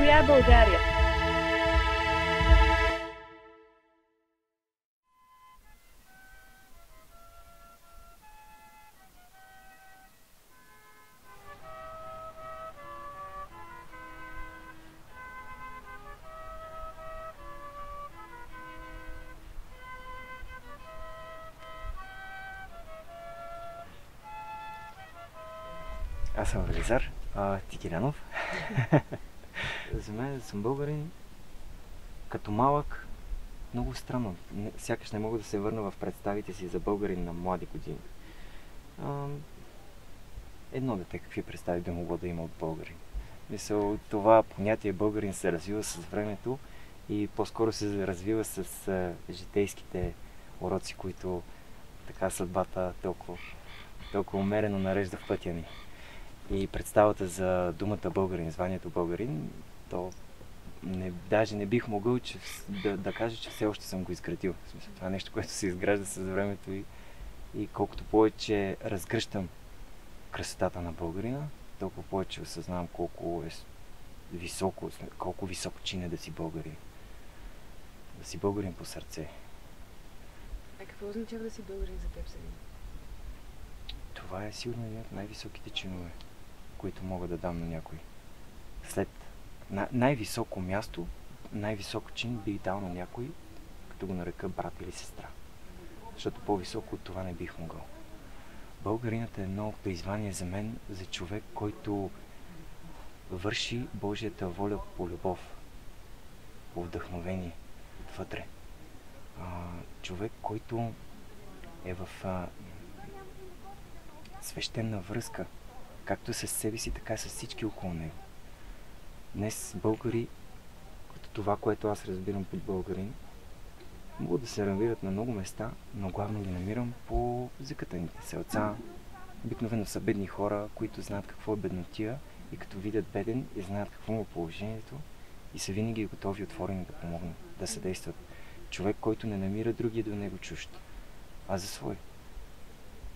коя е България? Аз съм Велизар Тикилянов. За мен съм българин като малък, много странно. Сякаш не мога да се върна в представите си за българин на млади години. Едно дете, какви представи би могло да има от българин? Мисля, това понятие българин се развива с времето и по-скоро се развива с житейските уроци, които така съдбата толкова умерено нарежда в пътя ни. И представата за думата българин, званието българин, то даже не бих могъл да кажа, че все още съм го изградил. В смисъл, това е нещо, което се изгражда с времето и колкото повече разгръщам красотата на българина, толкова повече осъзнавам колко високо чин е да си българин. Да си българин по сърце. А какво означава да си българин за теб сега? Това е сигурно един от най-високите чинове, които мога да дам на някой. След най-високо място, най-висок чин бих дал на някой, като го нарека брат или сестра. Защото по-високо от това не бих могъл. Българинът е едно призвание за мен, за човек, който върши Божията воля по любов, по вдъхновение отвътре. Човек, който е в свещена връзка, както с себе си, така и с всички около него. Днес българи, като това, което аз разбирам под българин, могат да се намират на много места, но главно ги намирам по закатаните селца. Обикновено са бедни хора, които знаят какво е беднотия и като видят беден и знаят какво му е положението и са винаги готови и отворени да помогнат, да съдействат. Човек, който не намира другия до него чужд, а за свой.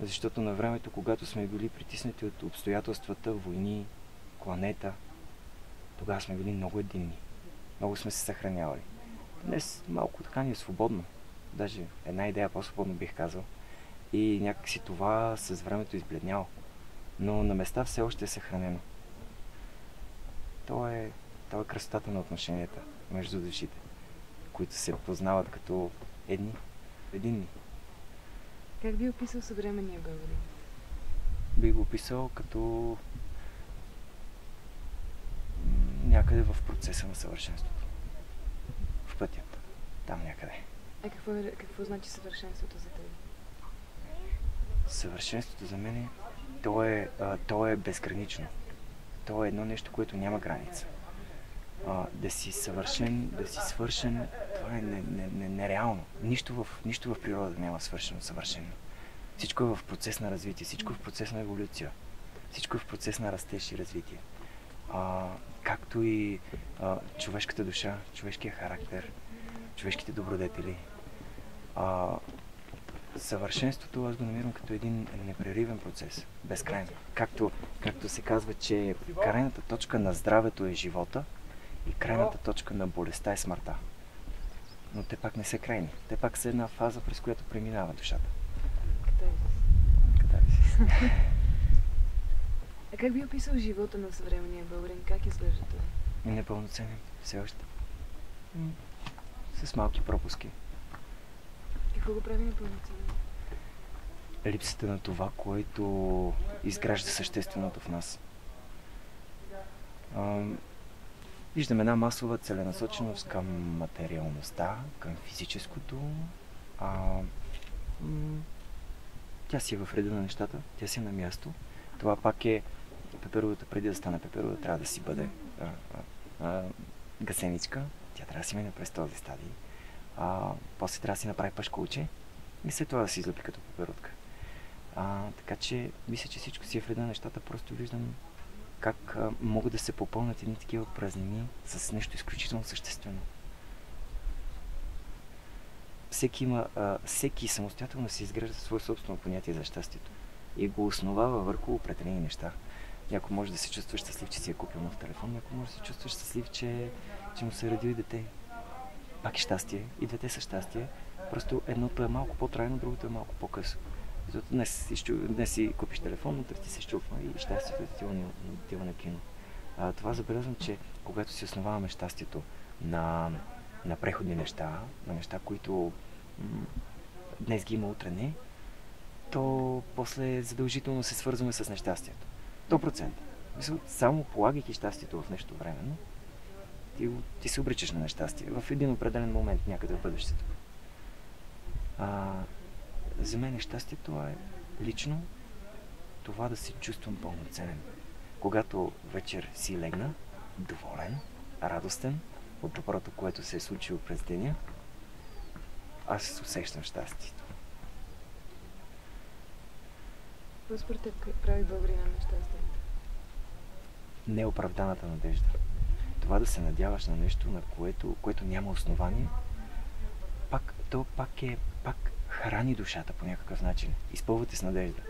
Защото на времето, когато сме били притиснати от обстоятелствата, войни, кланета, тогава сме били много единни. Много сме се съхранявали. Днес малко така ни е свободно. Даже една идея по-свободно бих казал. И някакси това с времето избледняло. Но на места все още е съхранено. Това е красотата на отношенията между душите, които се познават като единни. Как би описал съвременния българин? Би го описал като някъде в процеса на съвършенството. В пътя. Там някъде. А какво значи съвършенството за теб? Съвършенството за мен то е безгранично. То е едно нещо, което няма граница. Да си съвършен, да си свършен, това е нереално. Нищо в природата няма свършено, съвършено. Всичко е в процес на развитие, всичко е в процес на еволюция, всичко е в процес на растеж и развитие. Както и човешката душа, човешкия характер, човешките добродетели. Съвършенството аз го намирам като един непреривен процес, безкрайно. Както се казва, че крайната точка на здравето е живота и крайната точка на болестта е смъртта. Но те пак не са крайни. Те пак са една фаза, през която преминава душата. Катарзис. А как би описал живота на съвременния българин? Как изглежда това? Непълноценен, все още. С малки пропуски. Какво го прави непълноценен? Липсата на това, което изгражда същественото в нас. Виждам една масова целенасоченост към материалността, към физическото. Тя си е в реда на нещата, тя си е на място. Това пак е пеперудата, преди да стане пеперуда, трябва да си бъде гасеничка. Тя трябва да си мине през този стадий. После трябва да си направи пашкулче и след това да си излепи като пеперудка. Така че мисля, че всичко си е в реда на нещата. Просто виждам как могат да се попълнят едни такива празнини с нещо изключително съществено. Всеки самостоятелно си изгражда свое собствено понятие за щастието и го основава върху определени неща. Някой може да се чувства щастлив, че си е купил нов телефон, някой може да се чувства щастлив, че му се роди дете. Пак е щастие, и двете са щастие. Просто едното е малко по-трайно, другото е малко по-късо. Защото днес си купиш телефон, утре ти се щупва и щастието е отива на кино. Това забелязвам, че когато си основаваме щастието на преходни неща, на неща, които днес ги има, утре не, то после задължително се свързваме с нещастието. 100%. Само полагайки щастието в нещо временно, ти се обричаш на нещастие в един определен момент, някъде в бъдещето. За мен щастието е лично това да се чувствам пълноценен. Когато вечер си легна, доволен, радостен от доброто, което се е случило през деня, аз усещам щастието. Какво според теб прави българина нещастен? Неоправданата надежда. Това да се надяваш на нещо, на което няма основание, пак храни душата по някакъв начин. Изпълвате с надежда.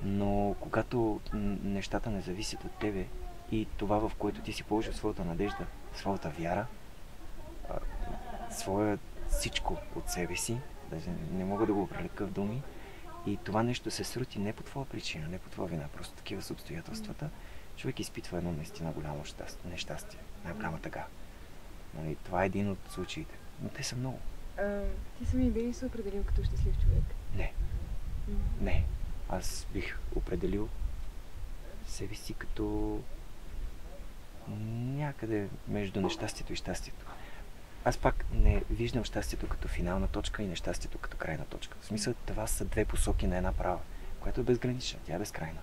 Но когато нещата не зависят от тебе и това, в което ти си положил своята надежда, своята вяра, своя всичко от себе си, даже не мога да го прелека в думи, и това нещо се срути не по твоя причина, не по твоя вина, просто такива са обстоятелствата, човек изпитва едно наистина голямо нещастие, най-голяма тъга. Нали, това е един от случаите, но те са много. Ти сами би ли се определил като щастлив човек? Не. Аз бих определил себе си като някъде между нещастието и щастието. Аз пак не виждам щастието като финална точка и нещастието като крайна точка. В смисъл, това са две посоки на една права, която е безгранична, тя е безкрайна.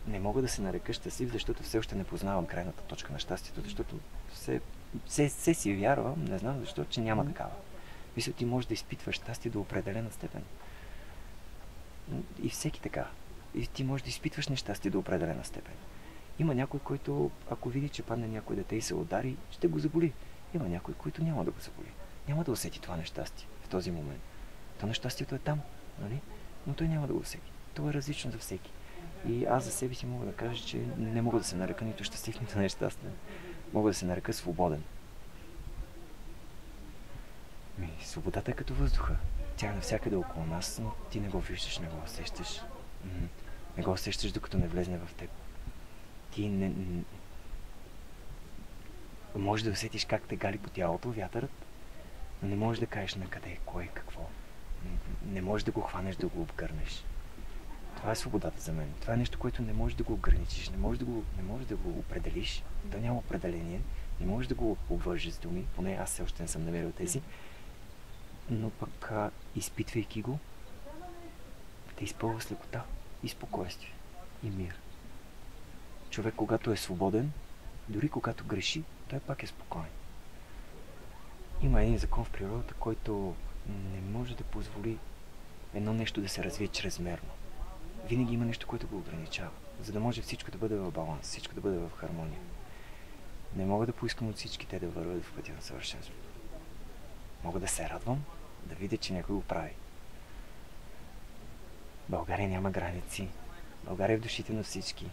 Не мога да се нарека щастлив, защото все още не познавам крайната точка на щастието, защото все си вярвам, не знам защо, че няма такава. Мисля, ти можеш да изпитваш щастие до определена степен. И всеки така. И ти можеш да изпитваш нещастие до определена степен. Има някой, който, ако види, че падне някой дете и се удари, ще го заболи. Има някой, който няма да го заболи. Няма да усети това нещастие в този момент. То нещастието е там, нали? Но той няма да го усети. То е различно за всеки. И аз за себе си мога да кажа, че не мога да се нарека нито щастлив, нито нещастен. Мога да се нарека свободен. Свободата е като въздуха. Тя е навсякъде около нас, но ти не го виждаш, не го усещаш. Не го усещаш, докато не влезне в теб. Ти не можеш да усетиш как те гали по тялото вятърът, но не можеш да кажеш на къде, кое, какво. Не можеш да го хванеш, да го обгърнеш. Това е свободата за мен. Това е нещо, което не можеш да го ограничиш, не можеш да го определиш. То няма определение, не можеш да го обвържеш с думи, поне аз все още не съм намерил тези. Но пък, изпитвайки го, те изпълва с лекота и спокойствие и мир. Човек, когато е свободен, дори когато греши, той пак е спокоен. Има един закон в природата, който не може да позволи едно нещо да се развие чрезмерно. Винаги има нещо, което го ограничава, за да може всичко да бъде в баланс, всичко да бъде в хармония. Не мога да поискам от всички те да вървят в пътя на съвършенството. Мога да се радвам, да видя, че някой го прави. България няма граници. България е в душите на всички.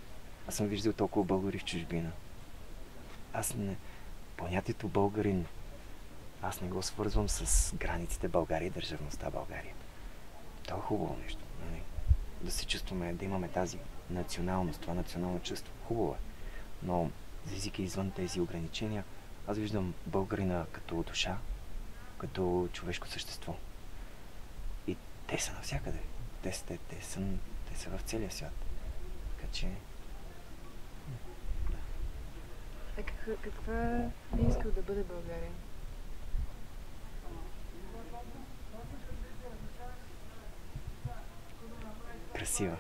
Аз съм виждал толкова българи в чужбина. Понятието българин, аз не го свързвам с границите България и държавността България. Това е хубаво нещо. Нали? Да се чувстваме, да имаме тази националност, това национално чувство. Хубаво е. Но излизайки извън тези ограничения, аз виждам българина като душа, като човешко същество. И те са навсякъде. Те са в целия свят. Така че... Каква би искал да бъде България? Красива.